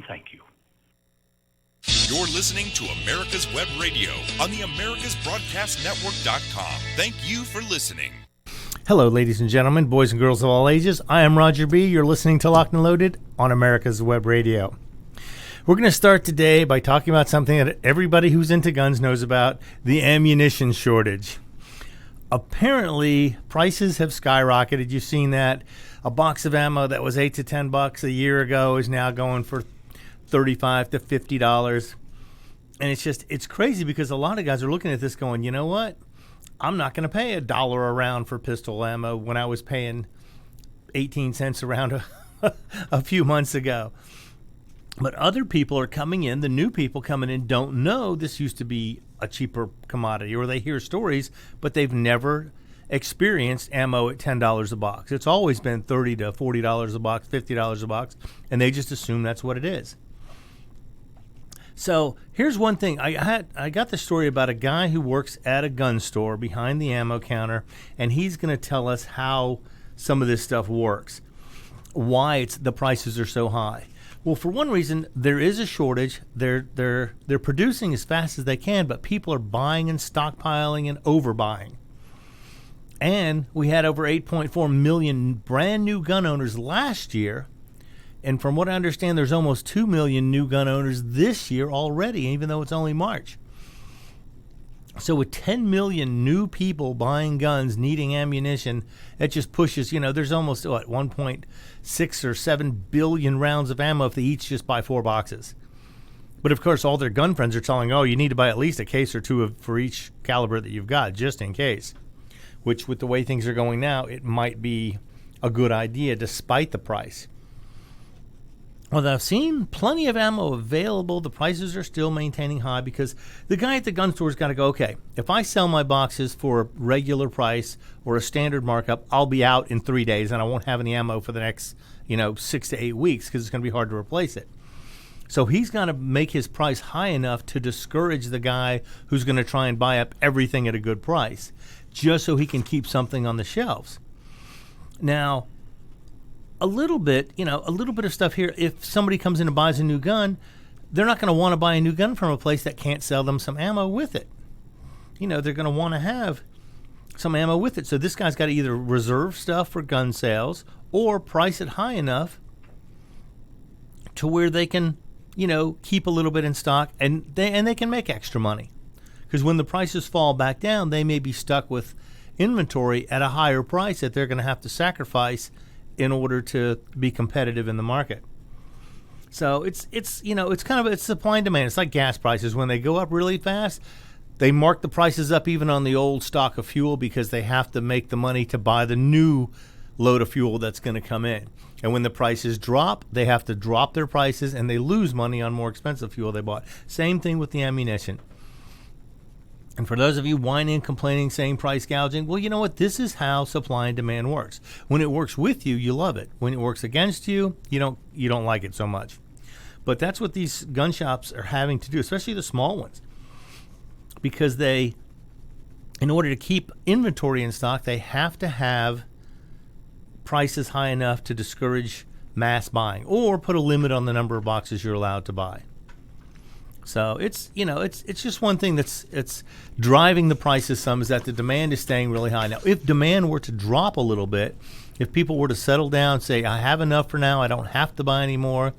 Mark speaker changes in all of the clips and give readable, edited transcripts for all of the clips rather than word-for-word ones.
Speaker 1: and thank you.
Speaker 2: You're listening to America's Web Radio on the AmericasBroadcastNetwork.com. Thank you for listening.
Speaker 3: Hello, ladies and gentlemen, boys and girls of all ages. I am Roger B. You're listening to Locked and Loaded on America's Web Radio. We're going to start today by talking about something that everybody who's into guns knows about, the ammunition shortage. Apparently, prices have skyrocketed. You've seen that. A box of ammo that was $8 to $10 a year ago is now going for $35 to $50. And it's crazy because a lot of guys are looking at this going, you know what? I'm not going to pay $1 a round for pistol ammo when I was paying 18 cents a round a few months ago. But other people are coming in, the new people coming in don't know this used to be a cheaper commodity, or they hear stories, but they've never experienced ammo at $10 a box. It's always been $30 to $40 a box, $50 a box, and they just assume that's what it is. So here's one thing. I got the story about a guy who works at a gun store behind the ammo counter, and he's going to tell us how some of this stuff works, why the prices are so high. Well, for one reason, there is a shortage. They're producing as fast as they can, but people are buying and stockpiling and overbuying. And we had over 8.4 million brand new gun owners last year. And from what I understand, there's almost 2 million new gun owners this year already, even though it's only March. So with 10 million new people buying guns, needing ammunition, it just pushes, there's almost, 1.6 or 7 billion rounds of ammo if they each just buy 4 boxes. But of course, all their gun friends are telling, you need to buy at least a case or two for each caliber that you've got, just in case. Which, with the way things are going now, it might be a good idea despite the price. Well, I've seen plenty of ammo available. The prices are still maintaining high because the guy at the gun store's got to go, okay, if I sell my boxes for a regular price or a standard markup, I'll be out in 3 days and I won't have any ammo for the next, 6 to 8 weeks because it's going to be hard to replace it. So he's got to make his price high enough to discourage the guy who's going to try and buy up everything at a good price just so he can keep something on the shelves. Now, a little bit of stuff here. If somebody comes in and buys a new gun, they're not going to want to buy a new gun from a place that can't sell them some ammo with it. They're going to want to have some ammo with it. So this guy's got to either reserve stuff for gun sales or price it high enough to where they can, keep a little bit in stock and they can make extra money. Because when the prices fall back down, they may be stuck with inventory at a higher price that they're going to have to sacrifice in order to be competitive in the market. So it's supply and demand. It's like gas prices. When they go up really fast, they mark the prices up even on the old stock of fuel because they have to make the money to buy the new load of fuel that's going to come in. And when the prices drop, they have to drop their prices and they lose money on more expensive fuel they bought. Same thing with the ammunition. And for those of you whining, complaining, saying price gouging, well, you know what? This is how supply and demand works. When it works with you, you love it. When it works against you, you don't like it so much. But that's what these gun shops are having to do, especially the small ones. Because in order to keep inventory in stock, they have to have prices high enough to discourage mass buying or put a limit on the number of boxes you're allowed to buy. So it's just one thing it's driving the prices some is that the demand is staying really high. Now, if demand were to drop a little bit, if people were to settle down, say, I have enough for now, I don't have to buy anymore.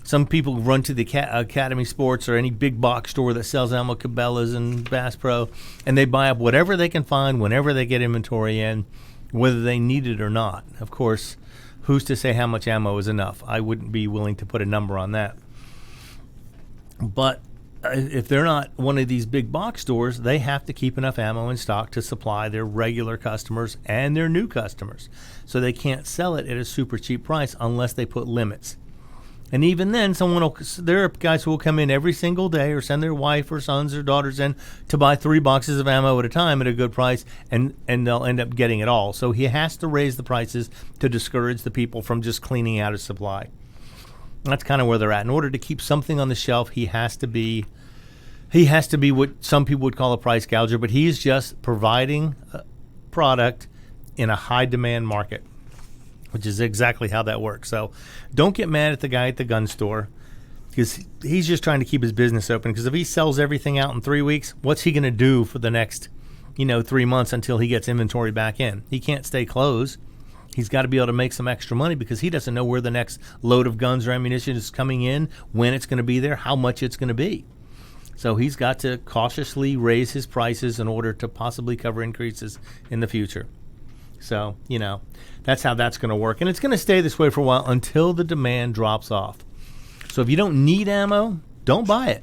Speaker 3: Some people run to the Academy Sports or any big box store that sells ammo, Cabela's and Bass Pro, and they buy up whatever they can find whenever they get inventory in, whether they need it or not. Of course, who's to say how much ammo is enough? I wouldn't be willing to put a number on that. But if they're not one of these big box stores, they have to keep enough ammo in stock to supply their regular customers and their new customers. So they can't sell it at a super cheap price unless they put limits. And even then, there are guys who will come in every single day or send their wife or sons or daughters in to buy 3 boxes of ammo at a time at a good price, and they'll end up getting it all. So he has to raise the prices to discourage the people from just cleaning out his supply. That's kind of where they're at. In order to keep something on the shelf, he has to be what some people would call a price gouger, but he's just providing a product in a high demand market, which is exactly how that works. So don't get mad at the guy at the gun store. because he's just trying to keep his business open. Because if he sells everything out in 3 weeks, what's he going to do for the next, 3 months until he gets inventory back in? He can't stay closed. He's got to be able to make some extra money because he doesn't know where the next load of guns or ammunition is coming in, when it's going to be there, how much it's going to be. So he's got to cautiously raise his prices in order to possibly cover increases in the future. So, that's how that's going to work. And it's going to stay this way for a while until the demand drops off. So if you don't need ammo, don't buy it.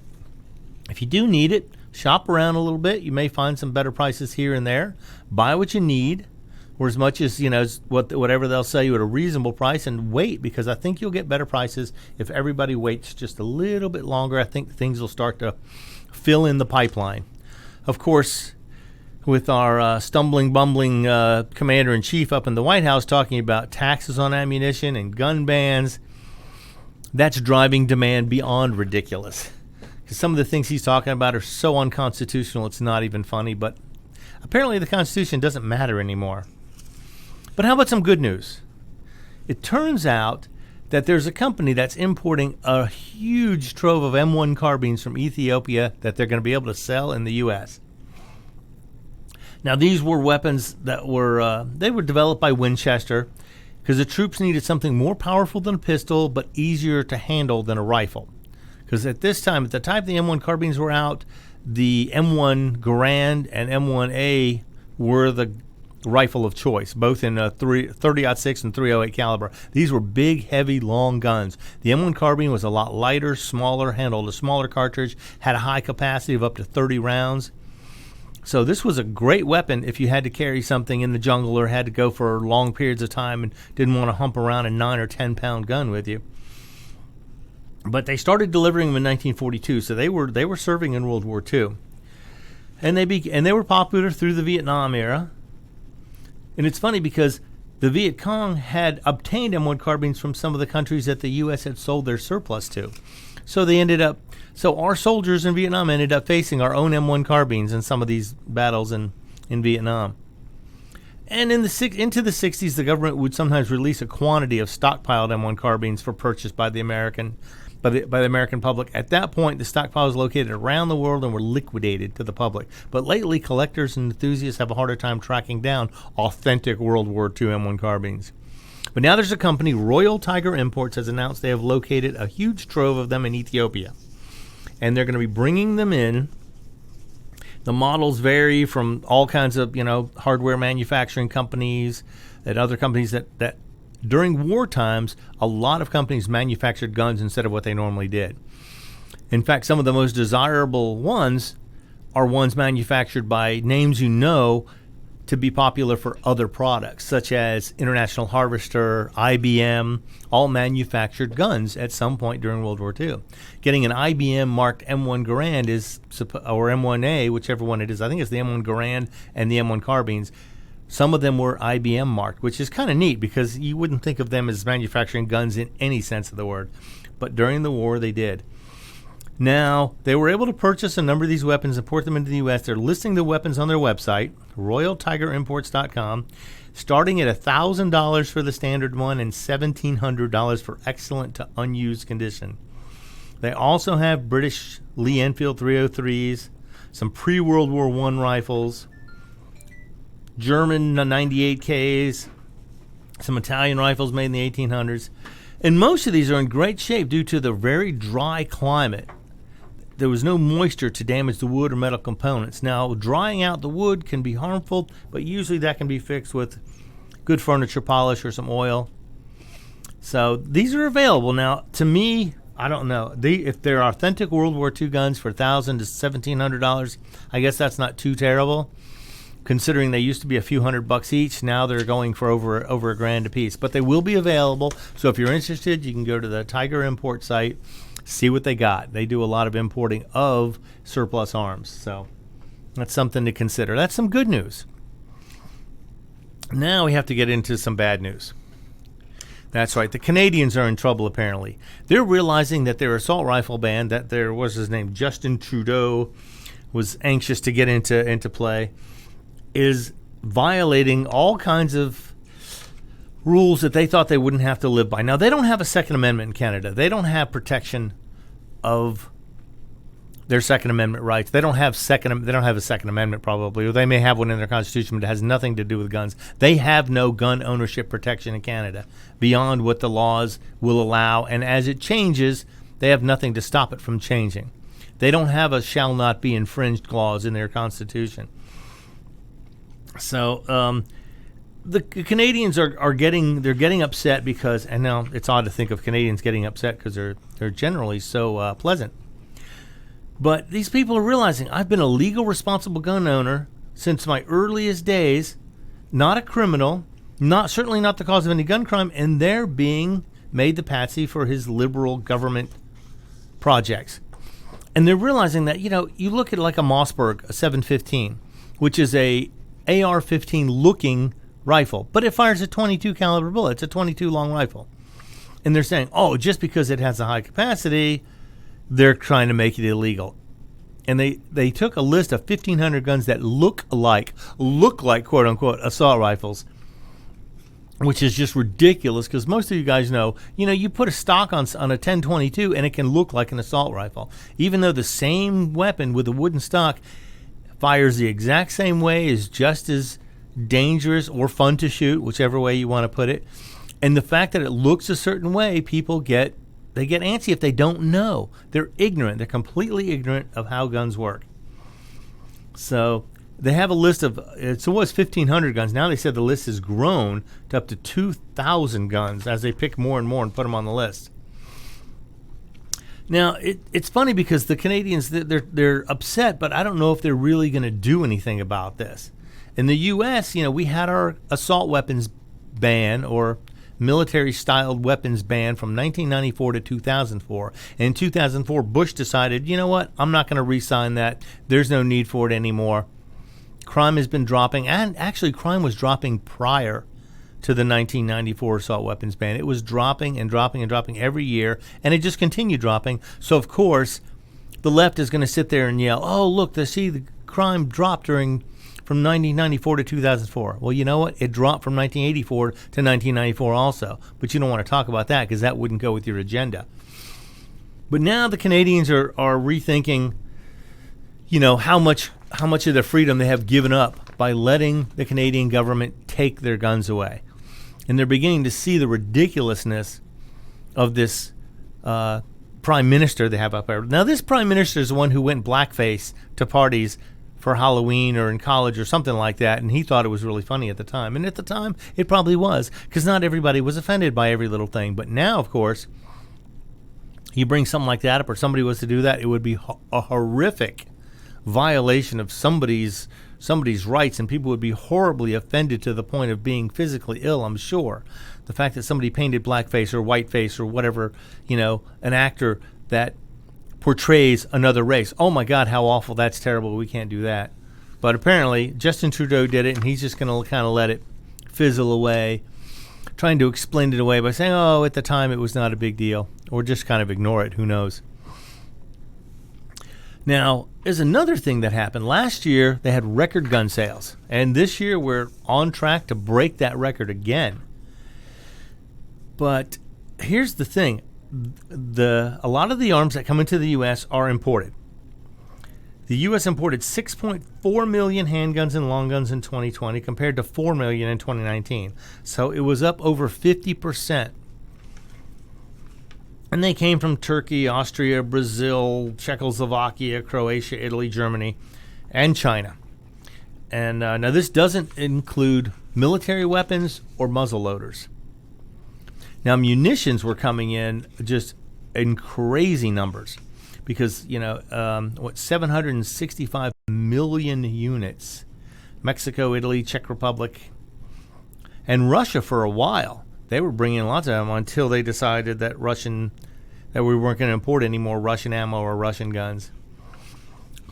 Speaker 3: If you do need it, shop around a little bit. You may find some better prices here and there. Buy what you need, or as much as, whatever they'll sell you at a reasonable price, and wait, because I think you'll get better prices if everybody waits just a little bit longer. I think things will start to fill in the pipeline. Of course, with our stumbling, bumbling commander-in-chief up in the White House talking about taxes on ammunition and gun bans, that's driving demand beyond ridiculous. Because some of the things he's talking about are so unconstitutional, it's not even funny. But apparently the Constitution doesn't matter anymore. But how about some good news? It turns out that there's a company that's importing a huge trove of M1 carbines from Ethiopia that they're going to be able to sell in the U.S. Now, these were weapons that were developed by Winchester, because the troops needed something more powerful than a pistol, but easier to handle than a rifle. Because at the time the M1 carbines were out, the M1 Garand and M1A were the rifle of choice, both in 30-06 and .308 caliber. These were big, heavy, long guns. The M1 carbine was a lot lighter, smaller, handled a smaller cartridge, had a high capacity of up to 30 rounds. So this was a great weapon if you had to carry something in the jungle or had to go for long periods of time and didn't want to hump around a 9 or 10 pound gun with you. But they started delivering them in 1942, so they were serving in World War II, and they were popular through the Vietnam era. And it's funny because the Viet Cong had obtained M1 carbines from some of the countries that the U.S. had sold their surplus to. So our soldiers in Vietnam ended up facing our own M1 carbines in some of these battles in Vietnam. And into the 60s, the government would sometimes release a quantity of stockpiled M1 carbines for purchase by the American public. At that point, the stockpile was located around the world and were liquidated to the public. But lately, collectors and enthusiasts have a harder time tracking down authentic World War II M1 carbines. But now there's a company, Royal Tiger Imports, has announced they have located a huge trove of them in Ethiopia. And they're going to be bringing them in. The models vary from all kinds of, hardware manufacturing companies and other companies that during war times, a lot of companies manufactured guns instead of what they normally did. In fact, some of the most desirable ones are ones manufactured by names to be popular for other products, such as International Harvester, IBM, all manufactured guns at some point during World War II. Getting an IBM marked M1 Garand or M1A, whichever one it is, I think it's the M1 Garand and the M1 carbines. Some of them were IBM marked, which is kind of neat because you wouldn't think of them as manufacturing guns in any sense of the word. But during the war, they did. Now, they were able to purchase a number of these weapons and import them into the U.S. They're listing the weapons on their website, RoyalTigerImports.com, starting at $1,000 for the standard one and $1,700 for excellent to unused condition. They also have British Lee Enfield 303s, some pre-World War I rifles, German 98Ks, some Italian rifles made in the 1800s. And most of these are in great shape due to the very dry climate. There was no moisture to damage the wood or metal components. Now, drying out the wood can be harmful, but usually that can be fixed with good furniture polish or some oil. So these are available. Now, to me, I don't know. If they're authentic World War II guns for $1,000 to $1,700, I guess that's not too terrible. Considering they used to be a few $100 each, now they're going for over $1,000 a piece. But they will be available. So if you're interested, you can go to the Tiger Import site, see what they got. They do a lot of importing of surplus arms. So that's something to consider. That's some good news. Now we have to get into some bad news. That's right. The Canadians are in trouble, apparently. They're realizing that their assault rifle ban, that there was his name, Justin Trudeau, was anxious to get into play, is violating all kinds of rules that they thought they wouldn't have to live by. Now, they don't have a Second Amendment in Canada. They don't have protection of their Second Amendment rights. They don't have a Second Amendment probably, or they may have one in their Constitution, but it has nothing to do with guns. They have no gun ownership protection in Canada beyond what the laws will allow, and as it changes, they have nothing to stop it from changing. They don't have a shall not be infringed clause in their Constitution. So the Canadians are getting upset because, and now it's odd to think of Canadians getting upset because they're generally so pleasant. But these people are realizing I've been a legal, responsible gun owner since my earliest days, not a criminal, certainly not the cause of any gun crime, and they're being made the patsy for his liberal government projects. And they're realizing that, you look at like a Mossberg, a 715, which is a AR-15 looking rifle, but it fires a 22 caliber bullet. It's a 22 long rifle. And they're saying, just because it has a high capacity, they're trying to make it illegal. And they took a list of 1,500 guns that look like quote unquote assault rifles, which is just ridiculous because most of you guys know, you put a stock on a 1022 and it can look like an assault rifle, even though the same weapon with a wooden stock fires the exact same way, is just as dangerous or fun to shoot, whichever way you want to put it. And the fact that it looks a certain way, people get antsy if they don't know. They're ignorant. They're completely ignorant of how guns work. So they have a list of, it was 1,500 guns. Now they said the list has grown to up to 2,000 guns as they pick more and more and put them on the list. Now, it's funny because the Canadians, they're upset, but I don't know if they're really going to do anything about this. In the U.S., we had our assault weapons ban, or military-styled weapons ban, from 1994 to 2004. And in 2004, Bush decided, you know what, I'm not going to re-sign that. There's no need for it anymore. Crime has been dropping, and actually crime was dropping prior to the 1994 assault weapons ban. It was dropping and dropping and dropping every year, and it just continued dropping. So, of course, the left is going to sit there and yell, look, the crime dropped from 1994 to 2004. Well, you know what? It dropped from 1984 to 1994 also. But you don't want to talk about that because that wouldn't go with your agenda. But now the Canadians are rethinking, how much of their freedom they have given up by letting the Canadian government take their guns away. And they're beginning to see the ridiculousness of this prime minister they have up there. Now, this prime minister is the one who went blackface to parties for Halloween or in college or something like that, and he thought it was really funny at the time. And at the time, it probably was, because not everybody was offended by every little thing. But now, of course, you bring something like that up, or somebody was to do that, it would be a horrific violation of somebody's rights, and people would be horribly offended to the point of being physically ill, I'm sure. The fact that somebody painted blackface or whiteface or whatever, an actor that portrays another race. Oh my God, how awful, that's terrible, we can't do that. But apparently Justin Trudeau did it, and he's just going to kind of let it fizzle away, trying to explain it away by saying, at the time it was not a big deal, or just kind of ignore it, who knows. Now, there's another thing that happened. Last year, they had record gun sales. And this year, we're on track to break that record again. But here's the thing. A lot of the arms that come into the U.S. are imported. The U.S. imported 6.4 million handguns and long guns in 2020 compared to 4 million in 2019. So it was up over 50%. And they came from Turkey, Austria, Brazil, Czechoslovakia, Croatia, Italy, Germany, and China. And now this doesn't include military weapons or muzzle loaders. Now munitions were coming in just in crazy numbers because, 765 million units. Mexico, Italy, Czech Republic, and Russia for a while. They were bringing lots of them until they decided that we weren't going to import any more Russian ammo or Russian guns.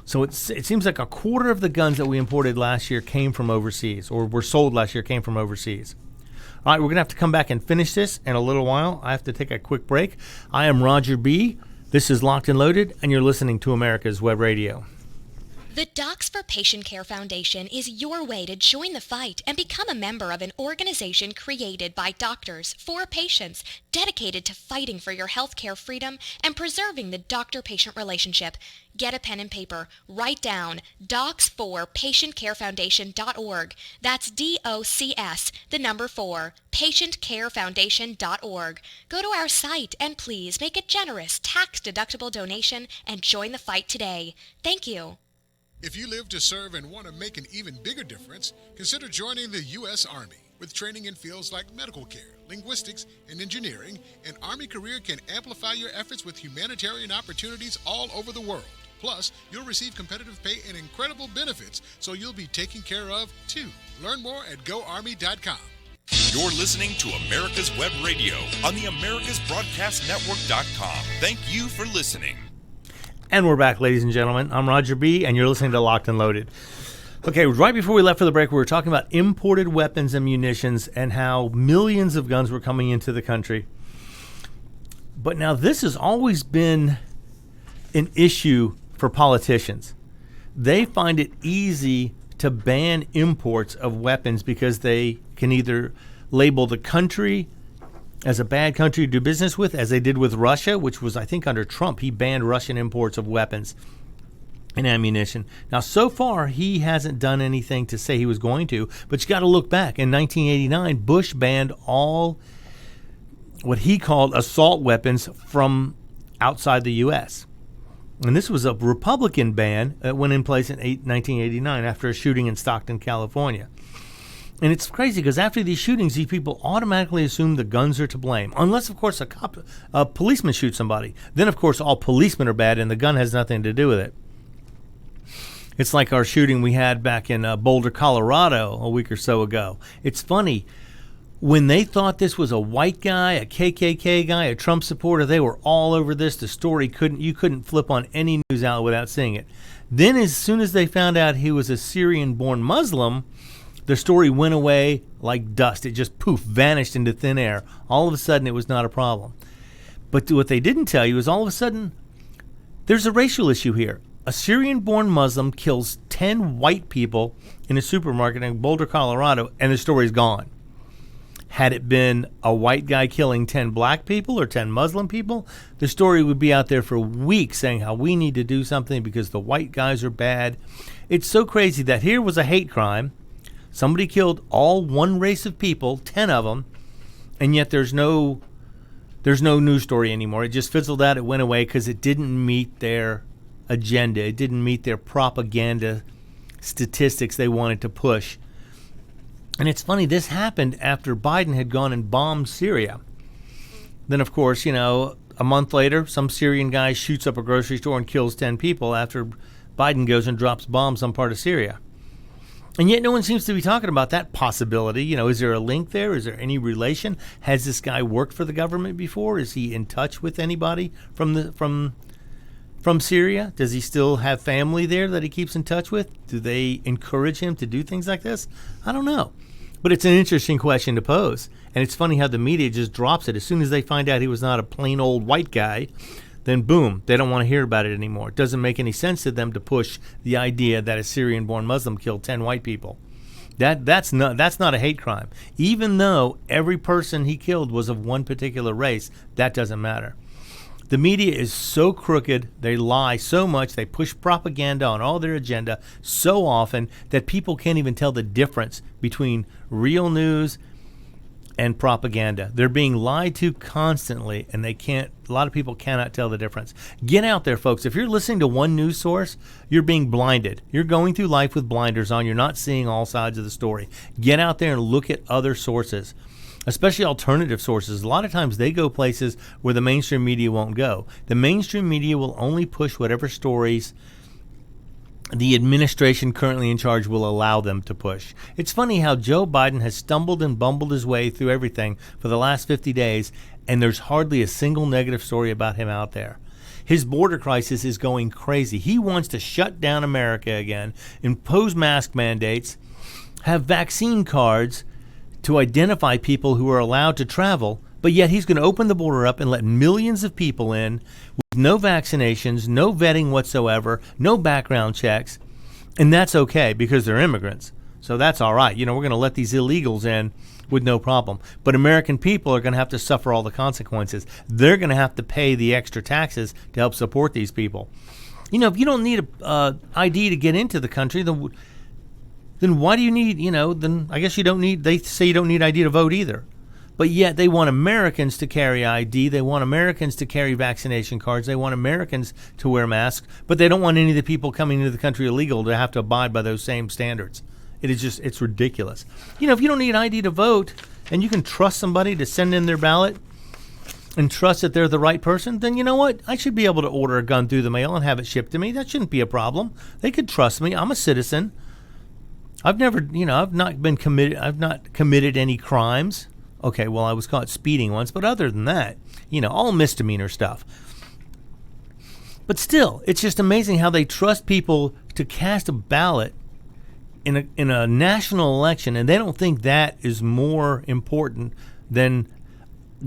Speaker 3: So it seems like a quarter of the guns that we imported last year came from overseas, or were sold last year came from overseas. All right, we're going to have to come back and finish this in a little while. I have to take a quick break. I am Roger B. This is Locked and Loaded, and you're listening to America's Web Radio.
Speaker 1: The Docs for Patient Care Foundation is your way to join the fight and become a member of an organization created by doctors for patients, dedicated to fighting for your healthcare freedom and preserving the doctor-patient relationship. Get a pen and paper. Write down docs4patientcarefoundation.org. That's DOCS, the number 4, patientcarefoundation.org. Go to our site and please make a generous, tax-deductible donation and join the fight today. Thank you.
Speaker 4: If you live to serve and want to make an even bigger difference, consider joining the U.S. Army. With training in fields like medical care, linguistics, and engineering, an Army career can amplify your efforts with humanitarian opportunities all over the world. Plus, you'll receive competitive pay and incredible benefits, so you'll be taken care of, too. Learn more at GoArmy.com.
Speaker 2: You're listening to America's Web Radio on the AmericasBroadcastNetwork.com. Thank you for listening.
Speaker 3: And we're back, ladies and gentlemen. I'm Roger B., and you're listening to Locked and Loaded. Okay, right before we left for the break, we were talking about imported weapons and munitions and how millions of guns were coming into the country. But now this has always been an issue for politicians. They find it easy to ban imports of weapons because they can either label the country as a bad country to do business with, as they did with Russia, which was, I think, under Trump. He banned Russian imports of weapons and ammunition. Now, so far, he hasn't done anything to say he was going to, but you got to look back. In 1989, Bush banned all what he called assault weapons from outside the U.S. And this was a Republican ban that went in place in 1989 after a shooting in Stockton, California. And it's crazy because after these shootings, these people automatically assume the guns are to blame. Unless, of course, a policeman shoots somebody. Then, of course, all policemen are bad and the gun has nothing to do with it. It's like our shooting we had back in Boulder, Colorado a week or so ago. It's funny. When they thought this was a white guy, a KKK guy, a Trump supporter, they were all over this. The story you couldn't flip on any news outlet without seeing it. Then as soon as they found out he was a Syrian-born Muslim, the story went away like dust. It just poof, vanished into thin air. All of a sudden, it was not a problem. But what they didn't tell you is all of a sudden, there's a racial issue here. A Syrian-born Muslim kills 10 white people in a supermarket in Boulder, Colorado, and the story's gone. Had it been a white guy killing 10 black people or 10 Muslim people, the story would be out there for weeks saying how we need to do something because the white guys are bad. It's so crazy that here was a hate crime. Somebody killed all one race of people, 10 of them, and yet there's no news story anymore. It just fizzled out. It went away because it didn't meet their agenda. It didn't meet their propaganda statistics they wanted to push. And it's funny, this happened after Biden had gone and bombed Syria. Then, of course, a month later, some Syrian guy shoots up a grocery store and kills 10 people after Biden goes and drops bombs on part of Syria. And yet no one seems to be talking about that possibility. Is there a link there? Is there any relation? Has this guy worked for the government before? Is he in touch with anybody from Syria? Does he still have family there that he keeps in touch with? Do they encourage him to do things like this? I don't know. But it's an interesting question to pose. And it's funny how the media just drops it. As soon as they find out he was not a plain old white guy, then boom, they don't want to hear about it anymore. It doesn't make any sense to them to push the idea that a Syrian-born Muslim killed 10 white people. That's not a hate crime. Even though every person he killed was of one particular race, that doesn't matter. The media is so crooked, they lie so much, they push propaganda on all their agenda so often that people can't even tell the difference between real news and propaganda. They're being lied to constantly, and a lot of people cannot tell the difference. Get out there, folks. If you're listening to one news source, you're being blinded. You're going through life with blinders on. You're not seeing all sides of the story. Get out there and look at other sources, especially alternative sources. A lot of times they go places where the mainstream media won't go. The mainstream media will only push whatever stories the administration currently in charge will allow them to push. It's funny how Joe Biden has stumbled and bumbled his way through everything for the last 50 days, and there's hardly a single negative story about him out there. His border crisis is going crazy. He wants to shut down America again, impose mask mandates, have vaccine cards to identify people who are allowed to travel, but yet he's going to open the border up and let millions of people in with no vaccinations, no vetting whatsoever, no background checks. And that's okay because they're immigrants. So that's all right. We're going to let these illegals in with no problem. But American people are going to have to suffer all the consequences. They're going to have to pay the extra taxes to help support these people. If you don't need a ID to get into the country, then why do you need, then I guess they say you don't need ID to vote either. But yet they want Americans to carry ID. They want Americans to carry vaccination cards. They want Americans to wear masks. But they don't want any of the people coming into the country illegal to have to abide by those same standards. It's ridiculous. If you don't need ID to vote and you can trust somebody to send in their ballot and trust that they're the right person, then you know what? I should be able to order a gun through the mail and have it shipped to me. That shouldn't be a problem. They could trust me. I'm a citizen. I've not committed any crimes. Okay, well, I was caught speeding once, but other than that, all misdemeanor stuff. But still, it's just amazing how they trust people to cast a ballot in a national election, and they don't think that is more important than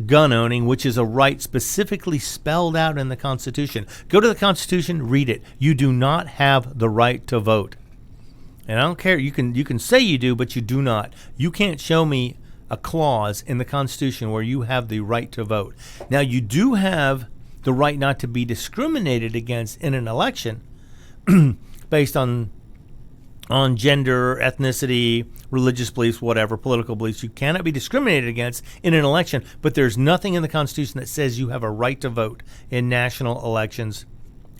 Speaker 3: gun owning, which is a right specifically spelled out in the Constitution. Go to the Constitution, read it. You do not have the right to vote. And I don't care. You can say you do, but you do not. You can't show me a clause in the Constitution where you have the right to vote. Now, you do have the right not to be discriminated against in an election based on gender, ethnicity, religious beliefs, whatever, political beliefs. You cannot be discriminated against in an election, but there's nothing in the Constitution that says you have a right to vote in national elections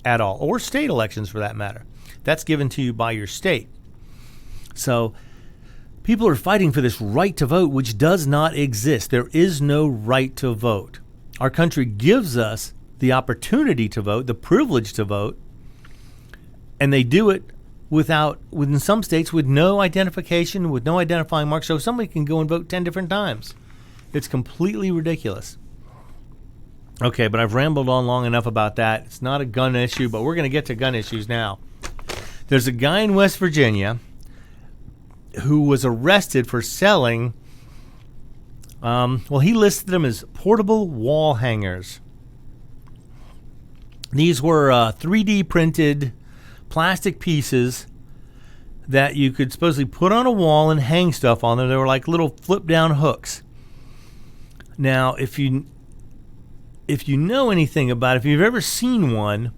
Speaker 3: at all, or state elections for that matter. That's given to you by your state. So people are fighting for this right to vote, which does not exist. There is no right to vote. Our country gives us the opportunity to vote, the privilege to vote, and they do it within some states with no identification, with no identifying mark, so somebody can go and vote 10 different times. It's completely ridiculous. Okay, but I've rambled on long enough about that. It's not a gun issue, but we're going to get to gun issues now. There's a guy in West Virginia who was arrested for selling, he listed them as portable wall hangers. These were 3D printed plastic pieces that you could supposedly put on a wall and hang stuff on them. They were like little flip down hooks. Now, if you know anything about it, if you've ever seen one,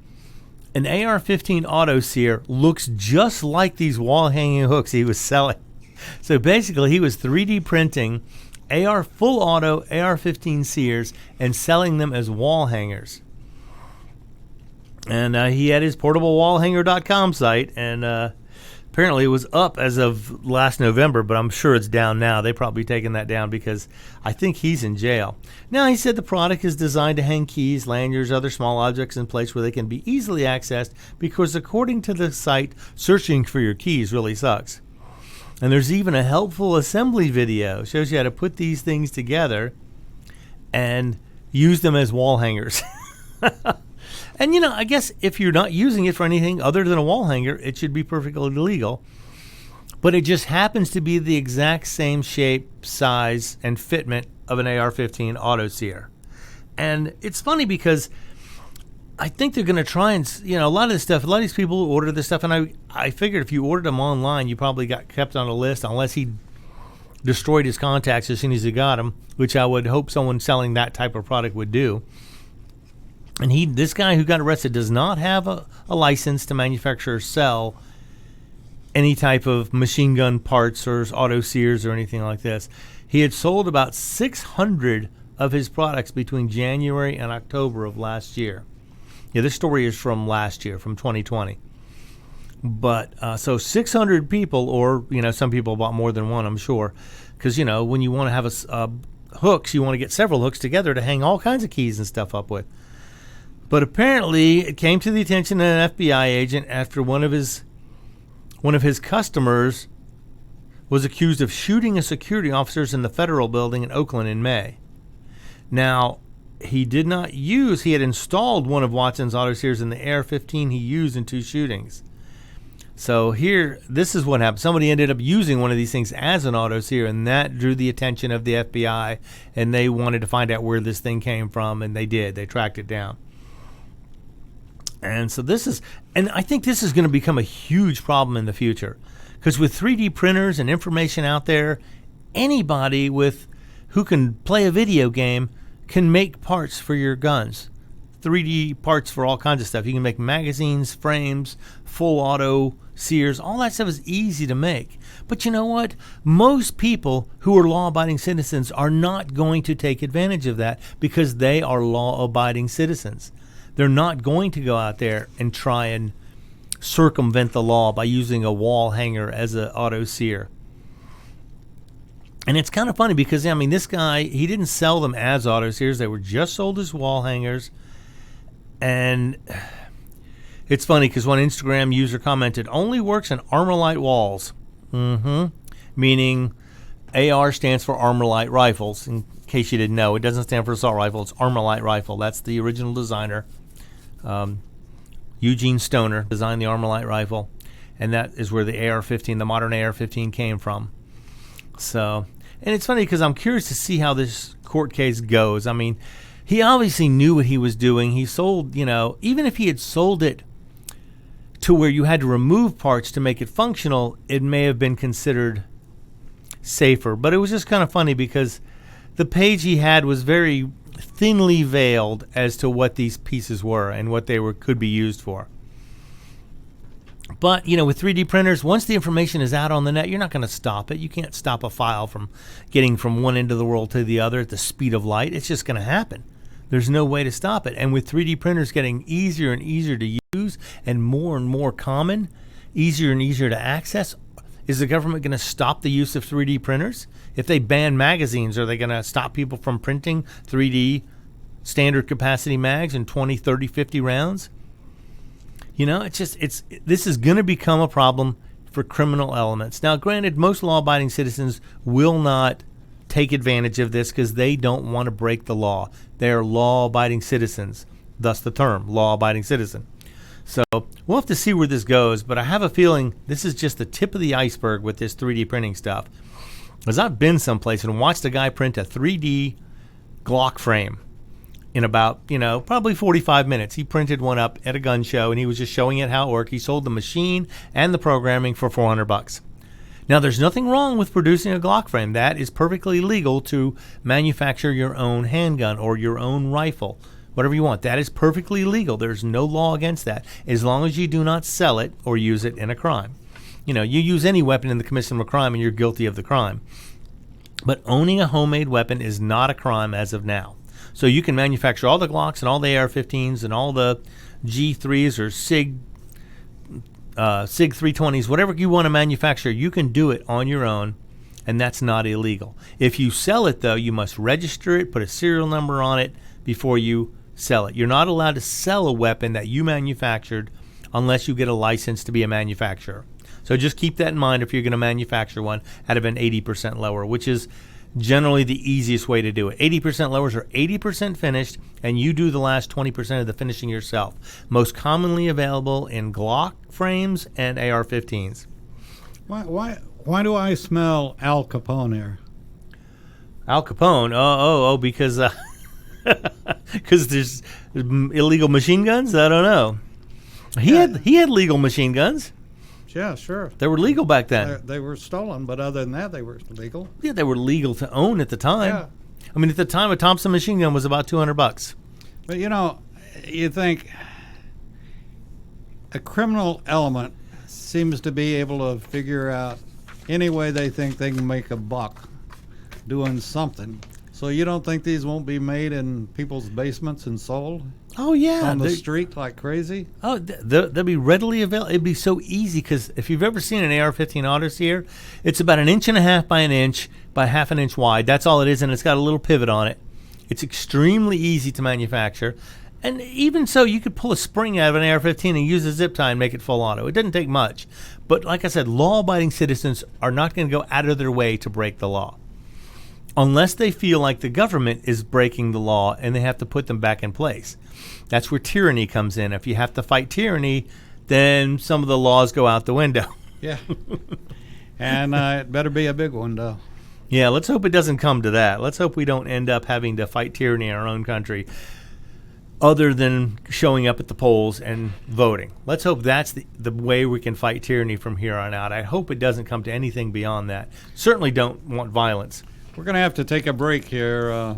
Speaker 3: an AR-15 auto sear looks just like these wall hanging hooks he was selling. So basically, he was 3D printing full auto AR-15 sears and selling them as wall hangers. And he had his portablewallhanger.com site, and apparently it was up as of last November, but I'm sure it's down now. They've probably taken that down because I think he's in jail. Now, he said the product is designed to hang keys, lanyards, other small objects in place where they can be easily accessed because, according to the site, searching for your keys really sucks. And there's even a helpful assembly video. Shows you how to put these things together and use them as wall hangers. And, I guess if you're not using it for anything other than a wall hanger, it should be perfectly legal. But it just happens to be the exact same shape, size, and fitment of an AR-15 auto sear. And it's funny because I think they're going to try and, a lot of these people order this stuff, and I figured if you ordered them online, you probably got kept on a list unless he destroyed his contacts as soon as he got them, which I would hope someone selling that type of product would do. And this guy who got arrested does not have a license to manufacture or sell any type of machine gun parts or auto sears or anything like this. He had sold about 600 of his products between January and October of last year. Yeah, this story is from last year, from 2020. But so 600 people, or some people bought more than one, I'm sure, because when you want to have hooks, you want to get several hooks together to hang all kinds of keys and stuff up with. But apparently, it came to the attention of an FBI agent after one of his customers was accused of shooting a security officers in the federal building in Oakland in May. Now, he had installed one of Watson's auto sears in the AR-15 he used in 2 shootings. So this is what happened. Somebody ended up using one of these things as an auto sear, and that drew the attention of the FBI, and they wanted to find out where this thing came from, and they did. They tracked it down. And so I think this is going to become a huge problem in the future, because with 3D printers and information out there, anybody who can play a video game can make parts for your guns. 3D parts for all kinds of stuff. You can make magazines, frames, full auto sears. All that stuff is easy to make. But you know what? Most people who are law-abiding citizens are not going to take advantage of that because they are law-abiding citizens. They're not going to go out there and try and circumvent the law by using a wall hanger as an auto sear. And it's kind of funny because, I mean, this guy, he didn't sell them as auto sears. They were just sold as wall hangers. And it's funny because one Instagram user commented, only works in Armalite walls. Meaning AR stands for Armalite rifles. In case you didn't know, it doesn't stand for assault rifle. It's Armalite rifle. That's the original designer. Eugene Stoner designed the Armalite rifle. And that is where the AR-15, the modern AR-15 came from. So, and it's funny because I'm curious to see how this court case goes. I mean, he obviously knew what he was doing. He sold, even if he had sold it to where you had to remove parts to make it functional, it may have been considered safer. But it was just kind of funny because the page he had was very thinly veiled as to what these pieces were and what they could be used for. But, with 3D printers, once the information is out on the net, you're not going to stop it. You can't stop a file from getting from one end of the world to the other at the speed of light. It's just going to happen. There's no way to stop it. And with 3D printers getting easier and easier to use and more common, easier and easier to access, is the government going to stop the use of 3D printers? If they ban magazines, are they going to stop people from printing 3D standard capacity mags in 20, 30, 50 rounds? This is going to become a problem for criminal elements. Now, granted, most law-abiding citizens will not take advantage of this because they don't want to break the law. They are law-abiding citizens, thus the term law-abiding citizen. So we'll have to see where this goes, but I have a feeling this is just the tip of the iceberg with this 3D printing stuff. Because I've been someplace and watched a guy print a 3D Glock frame in about, probably 45 minutes. He printed one up at a gun show, and he was just showing it how it worked. He sold the machine and the programming for $400. Now, there's nothing wrong with producing a Glock frame. That is perfectly legal to manufacture your own handgun or your own rifle, whatever you want. That is perfectly legal. There's no law against that, as long as you do not sell it or use it in a crime. You use any weapon in the commission of a crime, and you're guilty of the crime. But owning a homemade weapon is not a crime as of now. So you can manufacture all the Glocks and all the AR-15s and all the G3s or SIG 320s, whatever you want to manufacture, you can do it on your own, and that's not illegal. If you sell it, though, you must register it, put a serial number on it before you sell it. You're not allowed to sell a weapon that you manufactured unless you get a license to be a manufacturer. So just keep that in mind if you're going to manufacture one out of an 80% lower, which is generally the easiest way to do it. 80% lowers are 80% finished, and you do the last 20% of the finishing yourself. Most commonly available in Glock frames and AR-15s.
Speaker 5: Why do I smell Al Capone here?
Speaker 3: Al Capone? Because there's illegal machine guns? I don't know. He had legal machine guns.
Speaker 5: Yeah, sure.
Speaker 3: They were legal back then.
Speaker 5: They were stolen, but other than that, they were legal.
Speaker 3: Yeah, they were legal to own at the time.
Speaker 5: Yeah.
Speaker 3: I mean, at the time, a Thompson machine gun was about $200.
Speaker 5: But, you think a criminal element seems to be able to figure out any way they think they can make a buck doing something. So you don't think these won't be made in people's basements and sold?
Speaker 3: Oh, yeah.
Speaker 5: On the street like crazy?
Speaker 3: Oh, they'll be readily available. It'd be so easy because if you've ever seen an AR-15 auto sear, it's about 1.5 inches by 1 inch by 1/2 inch wide. That's all it is, and it's got a little pivot on it. It's extremely easy to manufacture. And even so, you could pull a spring out of an AR-15 and use a zip tie and make it full auto. It doesn't take much. But like I said, law-abiding citizens are not going to go out of their way to break the law, unless they feel like the government is breaking the law and they have to put them back in place. That's where tyranny comes in. If you have to fight tyranny, then some of the laws go out the window.
Speaker 5: Yeah. And it better be a big one, though.
Speaker 3: Yeah, let's hope it doesn't come to that. Let's hope we don't end up having to fight tyranny in our own country. other than showing up at the polls and voting. Let's hope that's the way we can fight tyranny from here on out. I hope it doesn't come to anything beyond that. Certainly don't want violence.
Speaker 5: We're going to have to take a break here,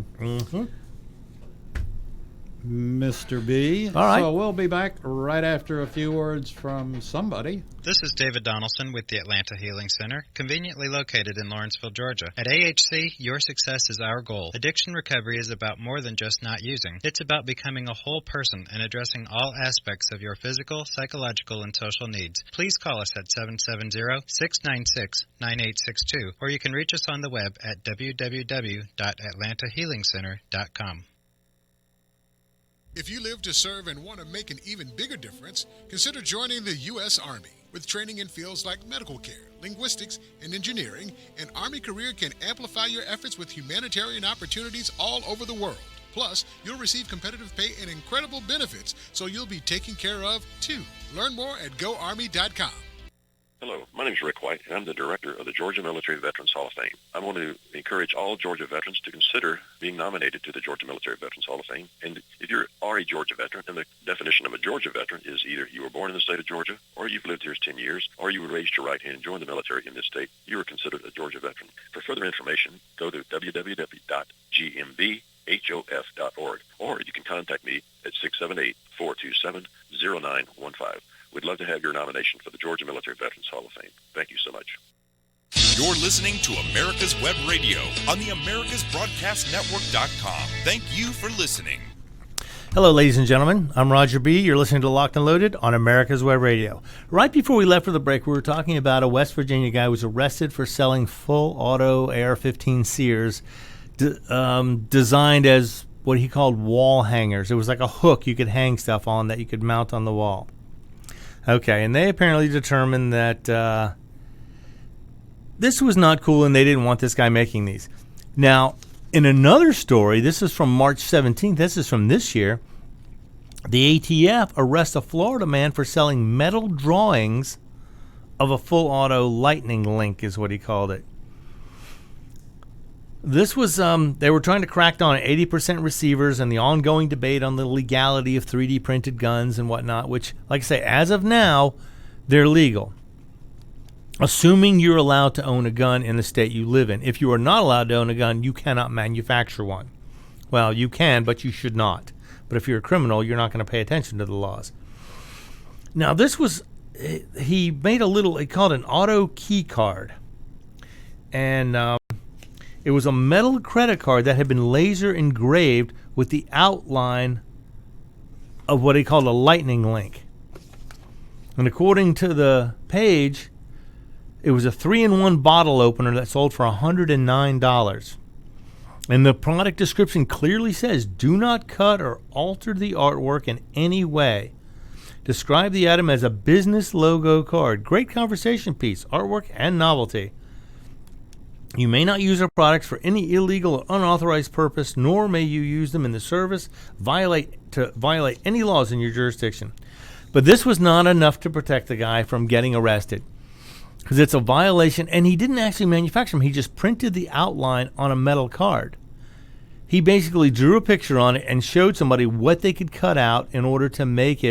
Speaker 5: Mr. B.
Speaker 3: All right.
Speaker 5: So we'll be back right after a few words from somebody.
Speaker 6: This is David Donaldson with the Atlanta Healing Center, conveniently located in Lawrenceville, Georgia. At AHC, your success is our goal. Addiction recovery is about more than just not using. It's about becoming a whole person and addressing all aspects of your physical, psychological, and social needs. Please call us at 770-696-9862, or you can reach us on the web at www.atlantahealingcenter.com.
Speaker 4: If you live to serve and want to make an even bigger difference, consider joining the U.S. Army. With training in fields like medical care, linguistics, and engineering, an Army career can amplify your efforts with humanitarian opportunities all over the world. Plus, you'll receive competitive pay and incredible benefits, so you'll be taken care of, too. Learn more at GoArmy.com.
Speaker 7: Hello, my name is Rick White, and I'm the director of the Georgia Military Veterans Hall of Fame. I want to encourage all Georgia veterans to consider being nominated to the Georgia Military Veterans Hall of Fame. And if you are a Georgia veteran, and the definition of a Georgia veteran is either you were born in the state of Georgia, or you've lived here 10 years, or you were raised your right hand and joined the military in this state, you are considered a Georgia veteran. For further information, go to www.gmbhof.org, or you can contact me at 678-427-0915. We'd love to have your nomination for the Georgia Military Veterans Hall of Fame. Thank you so much.
Speaker 2: You're listening to America's Web Radio on the AmericasBroadcastNetwork.com. Thank you for listening.
Speaker 3: Hello, ladies and gentlemen. I'm Roger B. You're listening to Locked and Loaded on America's Web Radio. Right before we left for the break, we were talking about a West Virginia guy who was arrested for selling full auto AR-15 Sears designed as what he called wall hangers. It was like a hook you could hang stuff on that you could mount on the wall. Okay, and they apparently determined that this was not cool and they didn't want this guy making these. Now, in another story, this is from March 17th, this is from this year, the ATF arrests a Florida man for selling metal drawings of a full auto lightning link, is what he called it. This was, they were trying to crack down on 80% receivers and the ongoing debate on the legality of 3D printed guns and whatnot, which, like I say, as of now, they're legal. Assuming you're allowed to own a gun in the state you live in. If you are not allowed to own a gun, you cannot manufacture one. Well, you can, but you should not. But if you're a criminal, you're not going to pay attention to the laws. Now, this was, he made a little, he called it an auto key card. And, it was a metal credit card that had been laser engraved with the outline of what he called a lightning link. And according to the page, it was a 3-in-1 bottle opener that sold for $109. And the product description clearly says, do not cut or alter the artwork in any way. Describe the item as a business logo card. Great conversation piece, artwork, and novelty. You may not use our products for any illegal or unauthorized purpose, nor may you use them in the service to violate any laws in your jurisdiction. But this was not enough to protect the guy from getting arrested, because it's a violation, and he didn't actually manufacture them. He just printed the outline on a metal card. He basically drew a picture on it and showed somebody what they could cut out in order to make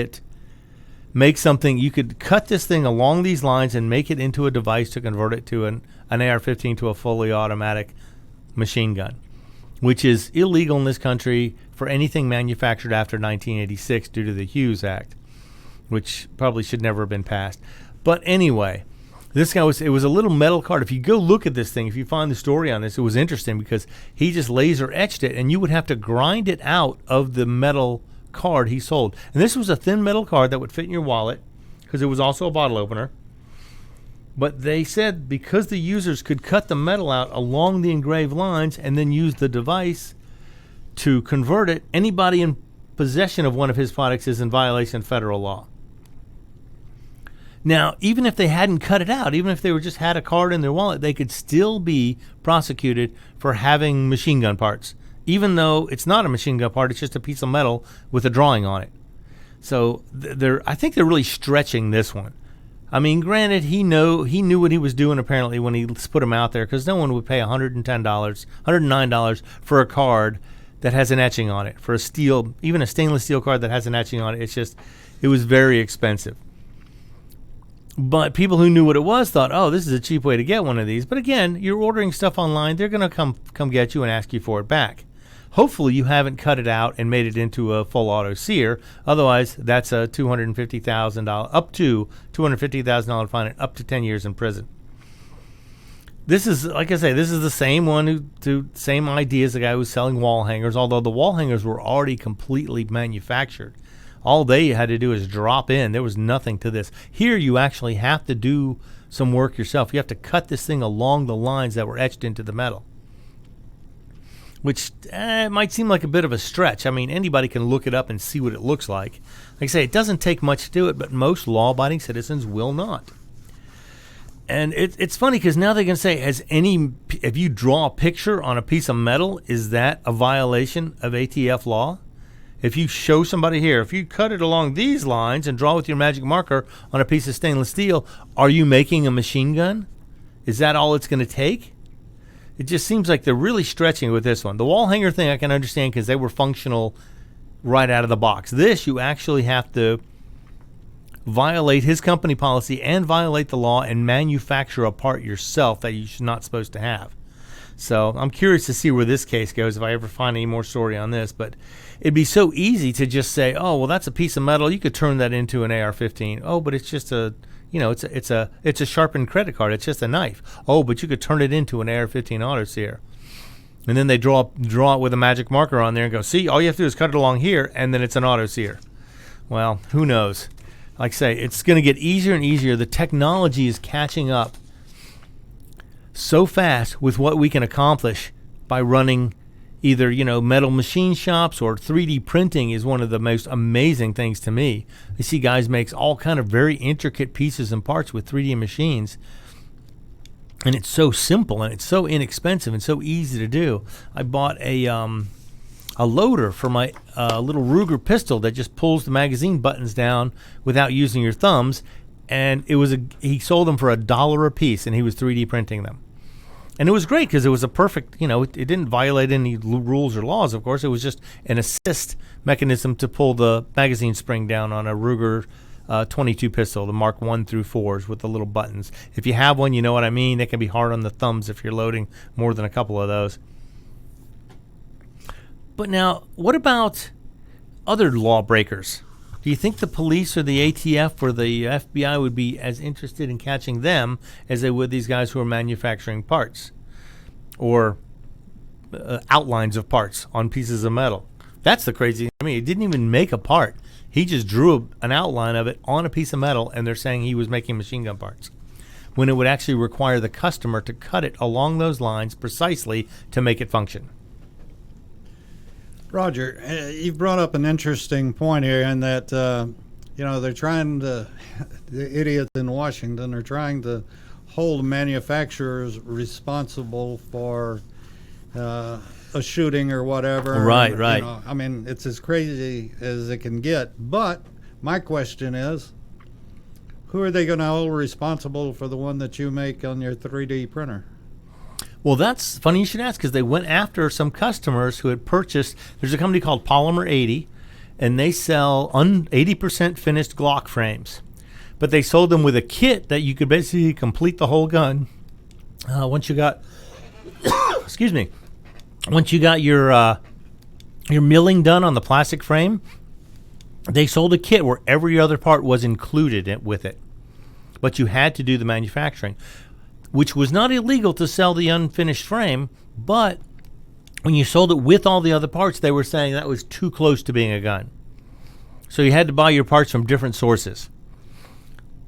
Speaker 3: something. You could cut this thing along these lines and make it into a device to convert it to an AR-15 to a fully automatic machine gun, which is illegal in this country for anything manufactured after 1986 due to the Hughes Act, which probably should never have been passed. But anyway, it was a little metal card. If you go look at this thing, if you find the story on this, it was interesting because he just laser etched it, and you would have to grind it out of the metal card he sold. And this was a thin metal card that would fit in your wallet because it was also a bottle opener. But they said because the users could cut the metal out along the engraved lines and then use the device to convert it, anybody in possession of one of his products is in violation of federal law. Now, even if they hadn't cut it out, even if they just had a card in their wallet, they could still be prosecuted for having machine gun parts, even though it's not a machine gun part, it's just a piece of metal with a drawing on it. So I think they're really stretching this one. I mean, granted, he knew what he was doing apparently when he put them out there, because no one would pay $109 for a card that has an etching on it. For a steel, even a stainless steel card that has an etching on it, it was very expensive. But people who knew what it was thought, oh, this is a cheap way to get one of these. But again, you're ordering stuff online. They're going to come get you and ask you for it back. Hopefully you haven't cut it out and made it into a full auto sear. Otherwise, that's a $250,000, up to $250,000 fine and up to 10 years in prison. This is, like I say, this is the same one same idea as the guy who was selling wall hangers, although the wall hangers were already completely manufactured. All they had to do is drop in. There was nothing to this. Here you actually have to do some work yourself. You have to cut this thing along the lines that were etched into the metal, which might seem like a bit of a stretch. I mean, anybody can look it up and see what it looks like. Like I say, it doesn't take much to do it, but most law-abiding citizens will not. And it's funny because now they can say, if you draw a picture on a piece of metal, is that a violation of ATF law? If you show somebody here, if you cut it along these lines and draw with your magic marker on a piece of stainless steel, are you making a machine gun? Is that all it's going to take? It just seems like they're really stretching with this one. The wall hanger thing I can understand because they were functional right out of the box. This, you actually have to violate his company policy and violate the law and manufacture a part yourself that you're not supposed to have. So I'm curious to see where this case goes if I ever find any more story on this. But it'd be so easy to just say, oh, well, that's a piece of metal. You could turn that into an AR-15. Oh, but it's just it's a sharpened credit card. It's just a knife. Oh, but you could turn it into an AR-15 auto sear. And then they draw it with a magic marker on there and go, see, all you have to do is cut it along here, and then it's an auto sear. Well, who knows? Like I say, it's going to get easier and easier. The technology is catching up so fast with what we can accomplish by running either, metal machine shops, or 3D printing is one of the most amazing things to me. I see guys make all kind of very intricate pieces and parts with 3D machines, and it's so simple and it's so inexpensive and so easy to do. I bought a loader for my little Ruger pistol that just pulls the magazine buttons down without using your thumbs, and he sold them for $1 a piece, and he was 3D printing them. And it was great because it was a perfect, it didn't violate any rules or laws, of course. It was just an assist mechanism to pull the magazine spring down on a Ruger 22 pistol, the Mark 1 through 4s with the little buttons. If you have one, you know what I mean. They can be hard on the thumbs if you're loading more than a couple of those. But now, what about other lawbreakers? Do you think the police or the ATF or the FBI would be as interested in catching them as they would these guys who are manufacturing parts or outlines of parts on pieces of metal? That's the crazy thing. I mean, he didn't even make a part. He just drew an outline of it on a piece of metal, and they're saying he was making machine gun parts, when it would actually require the customer to cut it along those lines precisely to make it function.
Speaker 5: Roger, you've brought up an interesting point here, in that they're trying to, the idiots in Washington are trying to hold manufacturers responsible for a shooting or whatever.
Speaker 3: Right.
Speaker 5: I mean, it's as crazy as it can get. But my question is, who are they going to hold responsible for the one that you make on your 3D printer?
Speaker 3: Well, that's funny you should ask, because they went after some customers who had purchased. There's a company called Polymer 80, and they sell 80% finished Glock frames. But they sold them with a kit that you could basically complete the whole gun. Once you got, once you got your milling done on the plastic frame, they sold a kit where every other part was included with it. But you had to do the manufacturing, which was not illegal to sell the unfinished frame, but when you sold it with all the other parts, they were saying that was too close to being a gun. So you had to buy your parts from different sources.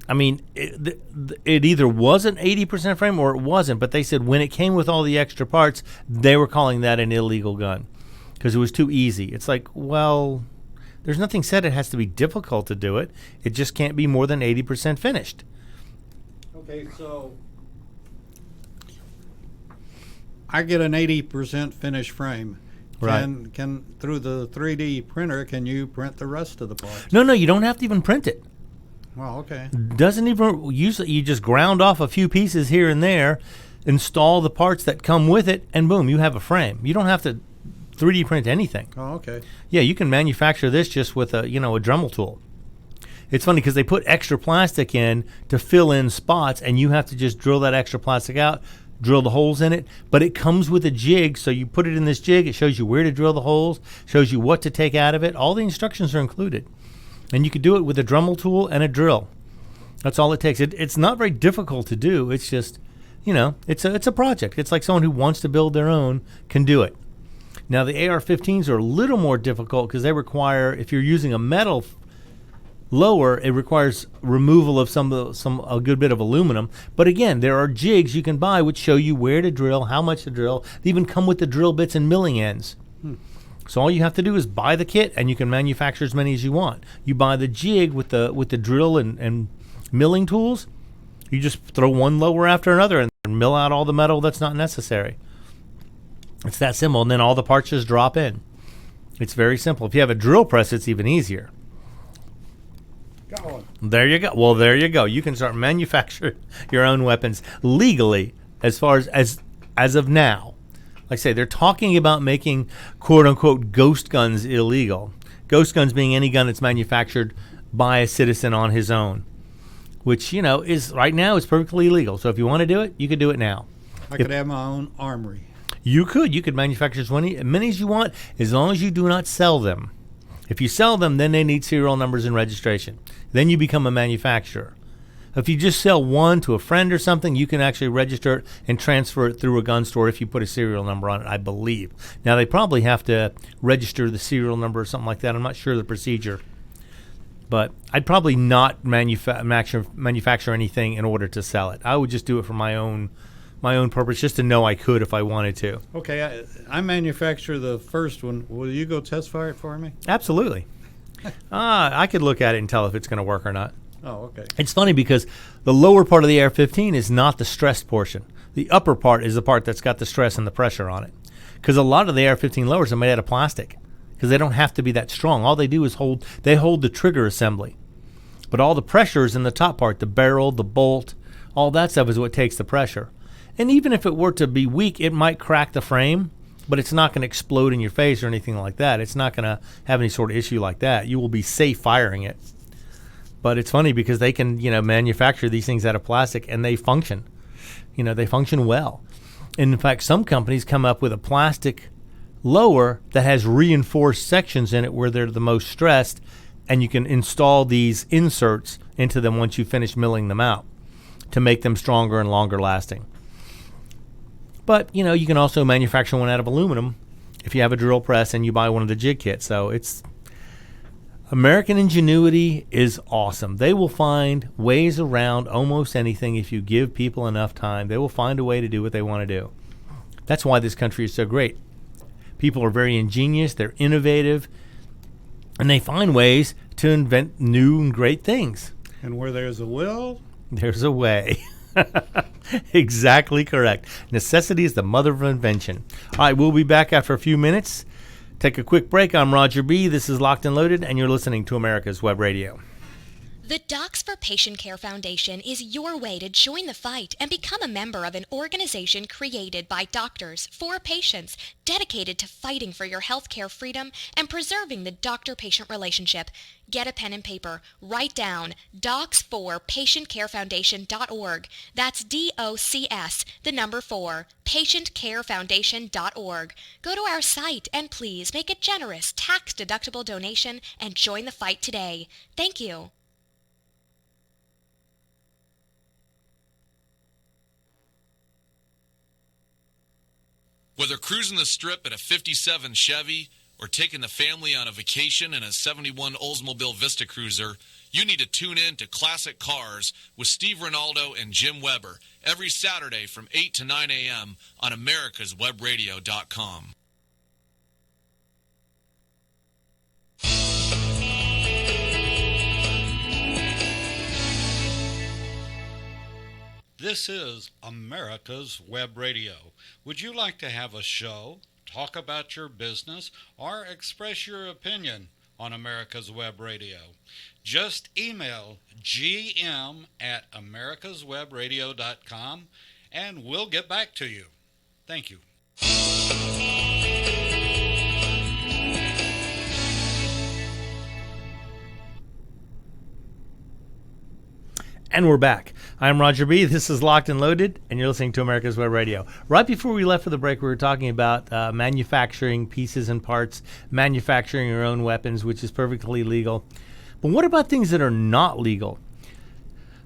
Speaker 3: I mean, it either was an 80% frame or it wasn't, but they said when it came with all the extra parts, they were calling that an illegal gun because it was too easy. It's like, well, there's nothing said it has to be difficult to do it. It just can't be more than 80% finished.
Speaker 5: Okay, so I get an 80% finished frame.
Speaker 3: Right.
Speaker 5: Can through the 3D printer, can you print the rest of the parts?
Speaker 3: No, you don't have to even print it.
Speaker 5: Well, okay.
Speaker 3: Doesn't even usually, you just ground off a few pieces here and there, install the parts that come with it, and boom, you have a frame. You don't have to 3D print anything.
Speaker 5: Oh, okay.
Speaker 3: Yeah, you can manufacture this just with a Dremel tool. It's funny because they put extra plastic in to fill in spots, and you have to just drill that extra plastic out, drill the holes in it. But it comes with a jig, so you put it in this jig. It shows you where to drill the holes, shows you what to take out of it. All the instructions are included. And you can do it with a Dremel tool and a drill. That's all it takes. It's not very difficult to do. It's just, it's a project. It's like someone who wants to build their own can do it. Now, the AR-15s are a little more difficult because they require, if you're using a metal lower, it requires removal of a good bit of aluminum. But again, there are jigs you can buy which show you where to drill, how much to drill. They even come with the drill bits and milling ends. So all you have to do is buy the kit, and you can manufacture as many as you want. You buy the jig with the drill and milling tools. You just throw one lower after another and mill out all the metal that's not necessary. It's that simple, and then all the parts just drop in. It's very simple. If you have a drill press, it's even easier. There you go. Well, there you go. You can start manufacturing your own weapons legally as far as of now. Like I say, they're talking about making quote-unquote ghost guns illegal. Ghost guns being any gun that's manufactured by a citizen on his own, which, is right now is perfectly legal. So if you want to do it, you can do it now.
Speaker 5: I could have my own armory. You
Speaker 3: could manufacture as many as you want, as long as you do not sell them. If you sell them, then they need serial numbers and registration. Then you become a manufacturer. If you just sell one to a friend or something, you can actually register it and transfer it through a gun store if you put a serial number on it, I believe. Now, they probably have to register the serial number or something like that. I'm not sure of the procedure. But I'd probably not manufacture anything in order to sell it. I would just do it for my own purpose, just to know I could if I wanted to.
Speaker 5: Okay, I manufacture the first one. Will you go test fire it for me?
Speaker 3: Absolutely. I could look at it and tell if it's going to work or not.
Speaker 5: Oh, okay.
Speaker 3: It's funny because the lower part of the AR-15 is not the stressed portion. The upper part is the part that's got the stress and the pressure on it. Because a lot of the AR-15 lowers are made out of plastic because they don't have to be that strong. All they do is hold the trigger assembly. But all the pressure is in the top part, the barrel, the bolt, all that stuff is what takes the pressure. And even if it were to be weak, it might crack the frame, but it's not going to explode in your face or anything like that. It's not going to have any sort of issue like that. You will be safe firing it. But it's funny because they can, manufacture these things out of plastic and they function. They function well. And in fact, some companies come up with a plastic lower that has reinforced sections in it where they're the most stressed, and you can install these inserts into them once you finish milling them out to make them stronger and longer lasting. But, you can also manufacture one out of aluminum if you have a drill press and you buy one of the jig kits. So American ingenuity is awesome. They will find ways around almost anything if you give people enough time. They will find a way to do what they want to do. That's why this country is so great. People are very ingenious, they're innovative, and they find ways to invent new and great things.
Speaker 5: And where there's a will,
Speaker 3: there's a way. Exactly correct. Necessity is the mother of invention. All right, we'll be back after a few minutes. Take a quick break. I'm Roger B. This is Locked and Loaded, and you're listening to America's Web Radio.
Speaker 1: The Docs for Patient Care Foundation is your way to join the fight and become a member of an organization created by doctors for patients, dedicated to fighting for your healthcare freedom and preserving the doctor-patient relationship. Get a pen and paper. Write down docs4patientcarefoundation.org. That's DOCS, the number 4, patientcarefoundation.org. Go to our site and please make a generous tax-deductible donation and join the fight today. Thank you.
Speaker 8: Whether cruising the strip in a 57 Chevy or taking the family on a vacation in a 71 Oldsmobile Vista Cruiser, you need to tune in to Classic Cars with Steve Ronaldo and Jim Weber every Saturday from 8 to 9 a.m. on americaswebradio.com.
Speaker 9: This is America's Web Radio. Would you like to have a show, talk about your business, or express your opinion on America's Web Radio? Just email gm@americaswebradio.com and we'll get back to you. Thank you.
Speaker 3: And we're back. I'm Roger B. This is Locked and Loaded, and you're listening to America's Web Radio. Right before we left for the break, we were talking about manufacturing pieces and parts, manufacturing your own weapons, which is perfectly legal. But what about things that are not legal?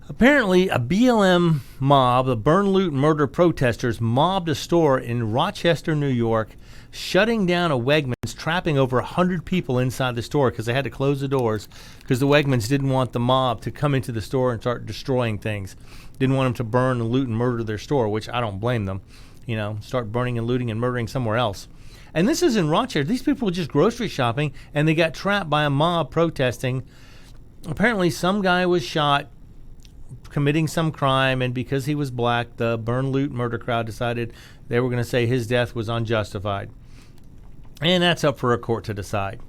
Speaker 3: Apparently, a BLM mob, the Burn, Loot, Murder protesters, mobbed a store in Rochester, New York, shutting down a Wegmans, trapping over 100 people inside the store because they had to close the doors because the Wegmans didn't want the mob to come into the store and start destroying things. Didn't want them to burn and loot and murder their store, which I don't blame them. You know, start burning and looting and murdering somewhere else. And this is in Rochester. These people were just grocery shopping, and they got trapped by a mob protesting. Apparently, some guy was shot committing some crime, and because he was black, the Burn, Loot, Murder crowd decided they were going to say his death was unjustified. And that's up for a court to decide.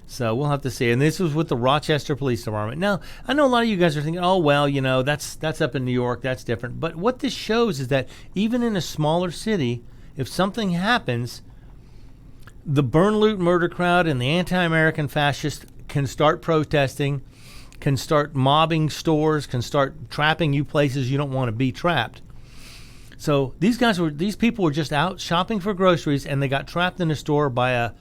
Speaker 3: So we'll have to see. And this was with the Rochester Police Department. Now, I know a lot of you guys are thinking, oh, well, you know, that's up in New York. That's different. But what this shows is that even in a smaller city, if something happens, the Burn, Loot, Murder crowd and the anti-American fascists can start protesting, can start mobbing stores, can start trapping you places you don't want to be trapped. So these people were just out shopping for groceries, and they got trapped in a store by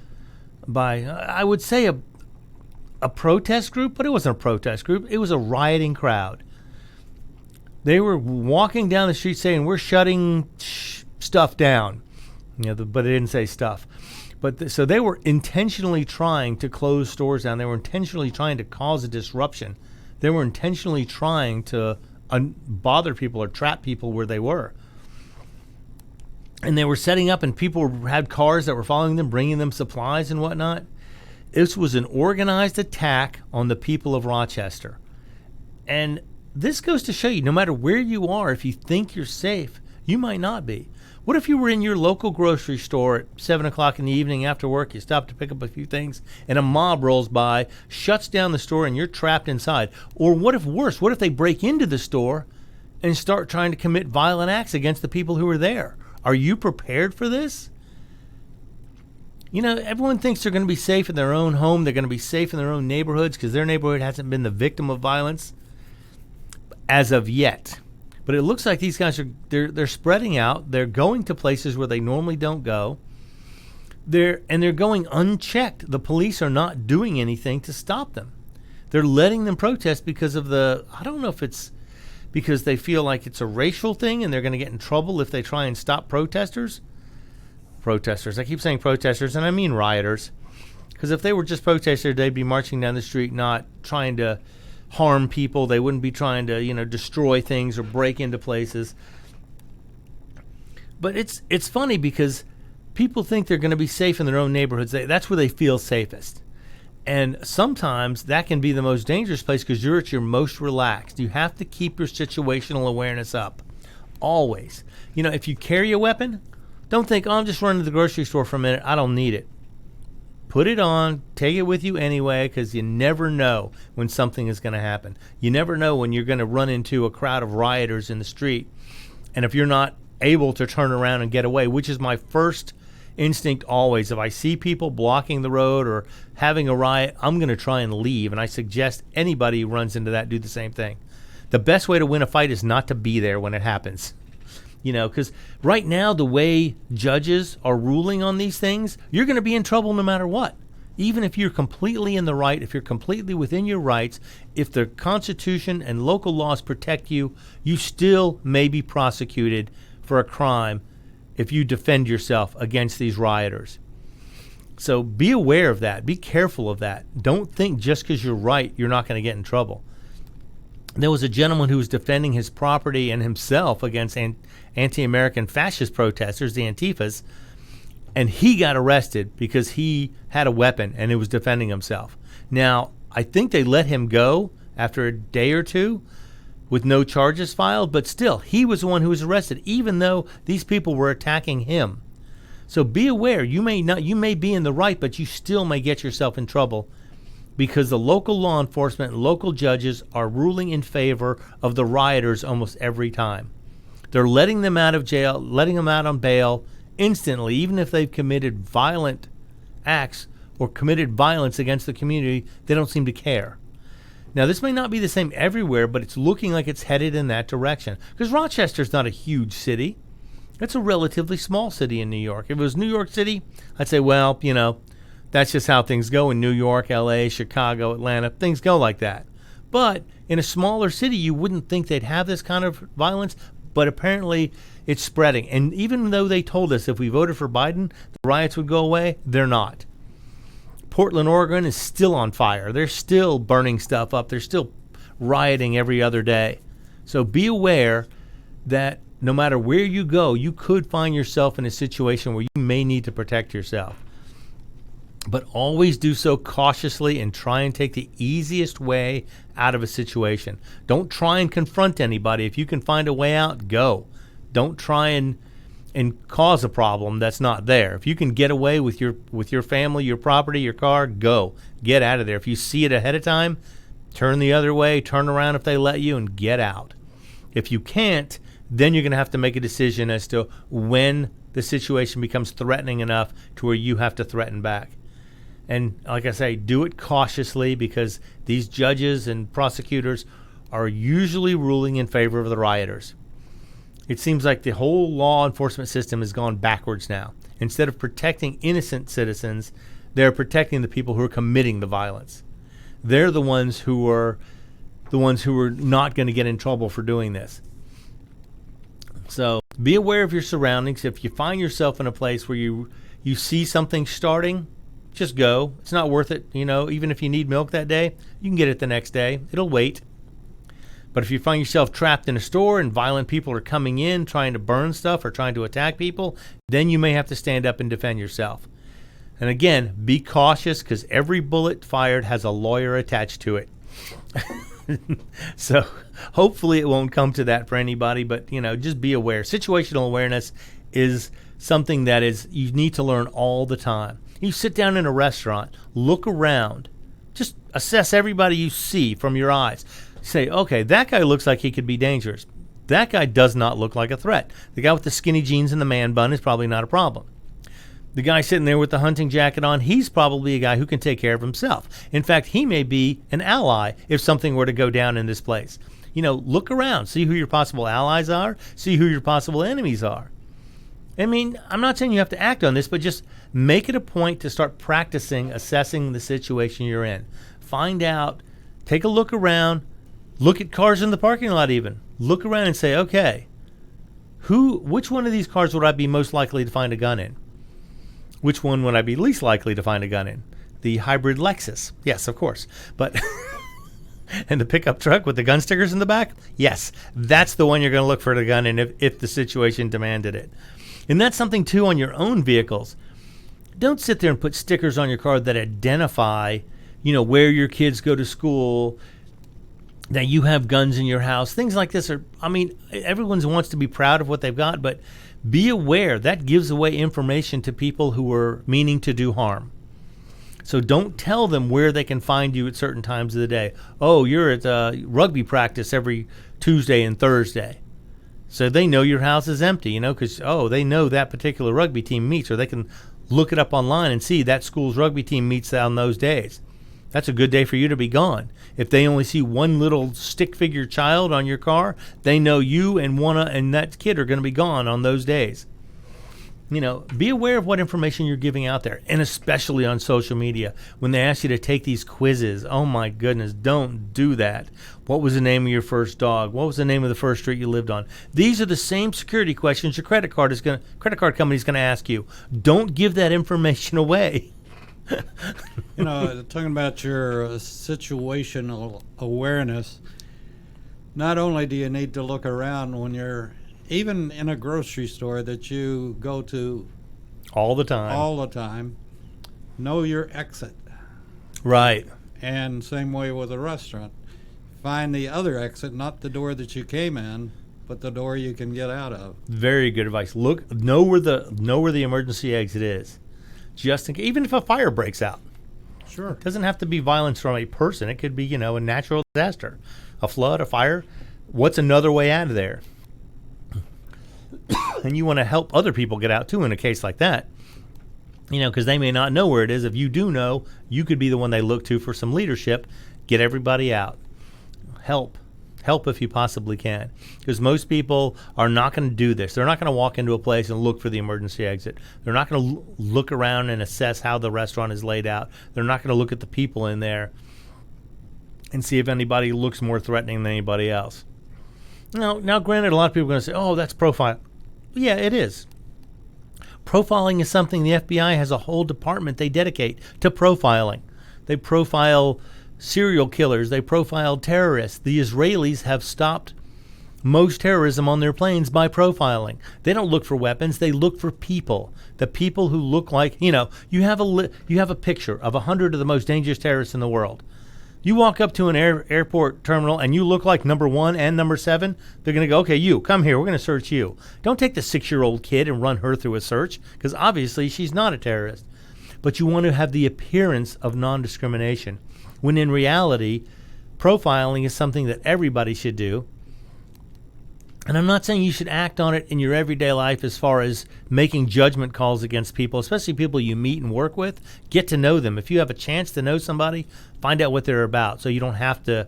Speaker 3: I would say a protest group, but it wasn't a protest group. It was a rioting crowd. They were walking down the street saying, "We're shutting stuff down," but they didn't say stuff. But so they were intentionally trying to close stores down. They were intentionally trying to cause a disruption. They were intentionally trying to bother people or trap people where they were. And they were setting up, and people had cars that were following them, bringing them supplies and whatnot. This was an organized attack on the people of Rochester. And this goes to show you, no matter where you are, if you think you're safe, you might not be. What if you were in your local grocery store at 7 o'clock in the evening after work, you stop to pick up a few things, and a mob rolls by, shuts down the store, and you're trapped inside? Or what if they break into the store and start trying to commit violent acts against the people who are there? Are you prepared for this? You know, everyone thinks they're going to be safe in their own home. They're going to be safe in their own neighborhoods because their neighborhood hasn't been the victim of violence as of yet. But it looks like these guys they're spreading out. They're going to places where they normally don't go. They're going unchecked. The police are not doing anything to stop them. They're letting them protest because of I don't know if it's because they feel like it's a racial thing and they're going to get in trouble if they try and stop protesters. I keep saying protesters, and I mean rioters. Because if they were just protesters, they'd be marching down the street, not trying to harm people. They wouldn't be trying to, destroy things or break into places. But it's funny because people think they're going to be safe in their own neighborhoods. That's where they feel safest. And sometimes that can be the most dangerous place because you're at your most relaxed. You have to keep your situational awareness up. Always. If you carry a weapon, don't think, I'm just running to the grocery store for a minute. I don't need it. Put it on. Take it with you anyway because you never know when something is going to happen. You never know when you're going to run into a crowd of rioters in the street. And if you're not able to turn around and get away, which is my first instinct always. If I see people blocking the road or having a riot, I'm going to try and leave. And I suggest anybody who runs into that do the same thing. The best way to win a fight is not to be there when it happens. Because right now the way judges are ruling on these things, you're going to be in trouble no matter what. Even if you're completely in the right, if you're completely within your rights, if the Constitution and local laws protect you, you still may be prosecuted for a crime if you defend yourself against these rioters. So be aware of that. Be careful of that. Don't think just because you're right, you're not going to get in trouble. There was a gentleman who was defending his property and himself against anti-American fascist protesters, the Antifas, and he got arrested because he had a weapon and he was defending himself. Now, I think they let him go after a day or two with no charges filed, but still, he was the one who was arrested, even though these people were attacking him. So be aware, you may be in the right, but you still may get yourself in trouble because the local law enforcement and local judges are ruling in favor of the rioters almost every time. They're letting them out of jail, letting them out on bail instantly, even if they've committed violent acts or committed violence against the community. They don't seem to care. Now, this may not be the same everywhere, but it's looking like it's headed in that direction. Because Rochester's not a huge city. It's a relatively small city in New York. If it was New York City, I'd say, well, that's just how things go in New York, L.A., Chicago, Atlanta. Things go like that. But in a smaller city, you wouldn't think they'd have this kind of violence, but apparently it's spreading. And even though they told us if we voted for Biden, the riots would go away, they're not. Portland, Oregon is still on fire. They're still burning stuff up. They're still rioting every other day. So be aware that no matter where you go, you could find yourself in a situation where you may need to protect yourself. But always do so cautiously and try and take the easiest way out of a situation. Don't try and confront anybody. If you can find a way out, go. Don't try and cause a problem that's not there. If you can get away with your family, your property, your car, go. Get out of there. If you see it ahead of time, turn the other way, turn around if they let you, and get out. If you can't, then you're going to have to make a decision as to when the situation becomes threatening enough to where you have to threaten back. And like I say, do it cautiously, because these judges and prosecutors are usually ruling in favor of the rioters. It seems like the whole law enforcement system has gone backwards now. Instead of protecting innocent citizens, they're protecting the people who are committing the violence. They're the ones who are not going to get in trouble for doing this. So be aware of your surroundings. If you find yourself in a place where you see something starting, just go. It's not worth it. Even if you need milk that day, you can get it the next day. It'll wait. But if you find yourself trapped in a store and violent people are coming in trying to burn stuff or trying to attack people, then you may have to stand up and defend yourself. And again, be cautious, because every bullet fired has a lawyer attached to it. So hopefully it won't come to that for anybody, but just be aware. Situational awareness is something that you need to learn all the time. You sit down in a restaurant, look around, just assess everybody you see from your eyes. Say, okay, that guy looks like he could be dangerous. That guy does not look like a threat. The guy with the skinny jeans and the man bun is probably not a problem. The guy sitting there with the hunting jacket on, he's probably a guy who can take care of himself. In fact, he may be an ally if something were to go down in this place. Look around, see who your possible allies are, see who your possible enemies are. I mean, I'm not saying you have to act on this, but just make it a point to start practicing assessing the situation you're in. Find out, take a look around, look at cars in the parking lot even. Look around and say, okay, which one of these cars would I be most likely to find a gun in? Which one would I be least likely to find a gun in? The hybrid Lexus. Yes, of course. But and the pickup truck with the gun stickers in the back? Yes, that's the one you're going to look for the gun in if the situation demanded it. And that's something, too, on your own vehicles. Don't sit there and put stickers on your car that identify, where your kids go to school, that you have guns in your house. Things like this everyone wants to be proud of what they've got, but be aware that gives away information to people who are meaning to do harm. So don't tell them where they can find you at certain times of the day. Oh, you're at rugby practice every Tuesday and Thursday. So they know your house is empty, because, they know that particular rugby team meets, or they can look it up online and see that school's rugby team meets on those days. That's a good day for you to be gone. If they only see one little stick figure child on your car, they know you and that kid are going to be gone on those days. Be aware of what information you're giving out there, and especially on social media. When they ask you to take these quizzes, oh my goodness, don't do that. What was the name of your first dog? What was the name of the first street you lived on? These are the same security questions your credit card company is going to ask you. Don't give that information away.
Speaker 5: Talking about your situational awareness, not only do you need to look around when you're even in a grocery store that you go to
Speaker 3: all the time,
Speaker 5: know your exit.
Speaker 3: Right.
Speaker 5: And same way with a restaurant. Find the other exit, not the door that you came in, but the door you can get out of. Very good advice.
Speaker 3: Know where the emergency exit is. Just in case, even if a fire breaks out.
Speaker 5: Sure.
Speaker 3: It doesn't have to be violence from a person. It could be, a natural disaster, a flood, a fire. What's another way out of there? And you want to help other people get out, too, in a case like that. Because they may not know where it is. If you do know, you could be the one they look to for some leadership. Get everybody out. help. Help if you possibly can. Because most people are not going to do this. They're not going to walk into a place and look for the emergency exit. They're not going to look around and assess how the restaurant is laid out. They're not going to look at the people in there and see if anybody looks more threatening than anybody else. Now, granted, a lot of people are going to say, oh, that's profile. Yeah, it is. Profiling is something the FBI has a whole department they dedicate to profiling. They profile serial killers. They profile terrorists. The Israelis have stopped most terrorism on their planes by profiling. They don't look for weapons. They look for people. The people who look like, you have a picture of 100 of the most dangerous terrorists in the world. You walk up to an airport terminal and you look like number 1 and number 7, they're going to go, okay, you, come here. We're going to search you. Don't take the 6-year-old kid and run her through a search, because obviously she's not a terrorist. But you want to have the appearance of non-discrimination, when in reality, profiling is something that everybody should do. And I'm not saying you should act on it in your everyday life as far as making judgment calls against people, especially people you meet and work with. Get to know them. If you have a chance to know somebody, find out what they're about so you don't have to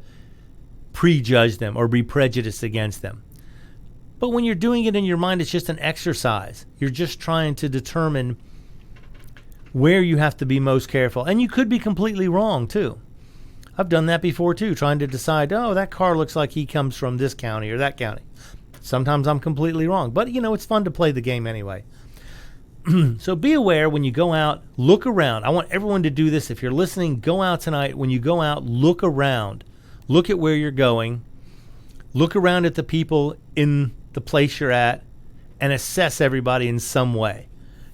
Speaker 3: prejudge them or be prejudiced against them. But when you're doing it in your mind, it's just an exercise. You're just trying to determine where you have to be most careful. And you could be completely wrong, too. I've done that before, too, trying to decide, oh, that car looks like he comes from this county or that county. Sometimes I'm completely wrong. But, it's fun to play the game anyway. So be aware when you go out, look around. I want everyone to do this. If you're listening, go out tonight. When you go out, look around. Look at where you're going. Look around at the people in the place you're at and assess everybody in some way.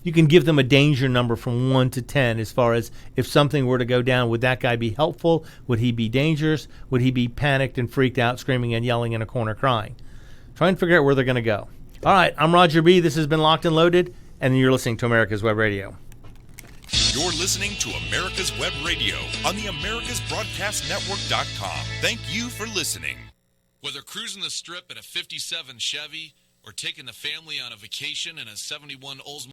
Speaker 3: You can give them a danger number from 1 to 10 as far as if something were to go down, would that guy be helpful? Would he be dangerous? Would he be panicked and freaked out, screaming and yelling in a corner crying? Try and figure out where they're going to go. All right, I'm Roger B. This has been Locked and Loaded, and you're listening to America's Web Radio.
Speaker 2: You're listening to America's Web Radio on the AmericasBroadcastNetwork.com. Thank you for listening.
Speaker 8: Whether cruising the strip in a 57 Chevy or taking the family on a vacation in a 71 Oldsmobile